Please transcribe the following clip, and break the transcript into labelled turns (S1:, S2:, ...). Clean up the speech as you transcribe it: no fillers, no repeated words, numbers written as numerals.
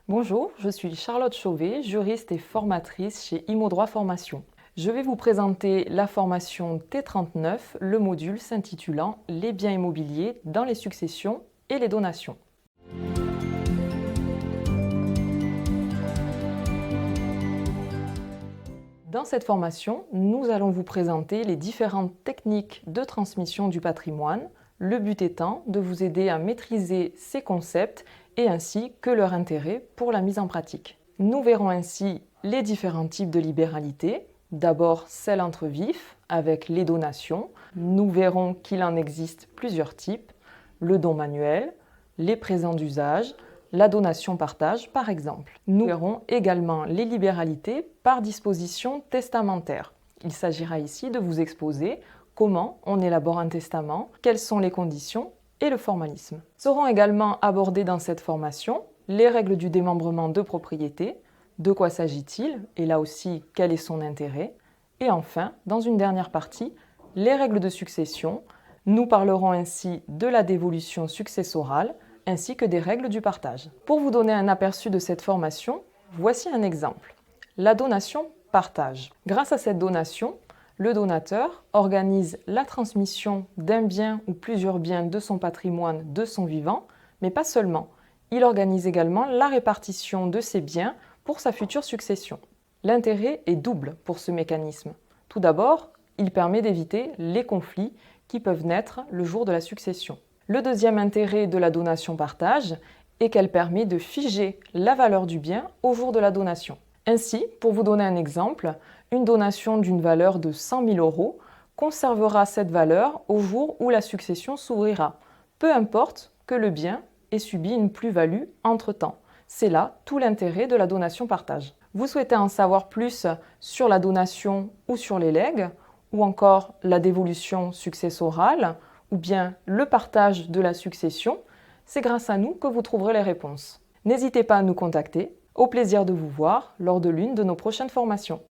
S1: Bonjour, je suis Charlotte Chauvet, juriste et formatrice chez ImoDroit Formation. Je vais vous présenter la formation T39, le module s'intitulant Les biens immobiliers dans les successions et les donations. Dans cette formation, nous allons vous présenter les différentes techniques de transmission du patrimoine, le but étant de vous aider à maîtriser ces concepts et ainsi que leur intérêt pour la mise en pratique. Nous verrons ainsi les différents types de libéralité. D'abord celle entre vifs avec les donations. Nous verrons qu'il en existe plusieurs types, le don manuel, les présents d'usage, la donation-partage par exemple. Nous verrons également les libéralités par disposition testamentaire. Il s'agira ici de vous exposer comment on élabore un testament, quelles sont les conditions et le formalisme. Seront également abordées dans cette formation les règles du démembrement de propriété, de quoi s'agit-il et là aussi quel est son intérêt, et enfin, dans une dernière partie, les règles de succession. Nous parlerons ainsi de la dévolution successorale ainsi que des règles du partage. Pour vous donner un aperçu de cette formation, voici un exemple. La donation-partage. Grâce à cette donation, le donateur organise la transmission d'un bien ou plusieurs biens de son patrimoine de son vivant, mais pas seulement. Il organise également la répartition de ces biens pour sa future succession. L'intérêt est double pour ce mécanisme. Tout d'abord, il permet d'éviter les conflits qui peuvent naître le jour de la succession. Le deuxième intérêt de la donation-partage est qu'elle permet de figer la valeur du bien au jour de la donation. Ainsi, pour vous donner un exemple, une donation d'une valeur de 100 000 € conservera cette valeur au jour où la succession s'ouvrira, peu importe que le bien ait subi une plus-value entre-temps. C'est là tout l'intérêt de la donation-partage. Vous souhaitez en savoir plus sur la donation ou sur les legs, ou encore la dévolution successorale, ou bien le partage de la succession, c'est grâce à nous que vous trouverez les réponses. N'hésitez pas à nous contacter, au plaisir de vous voir lors de l'une de nos prochaines formations.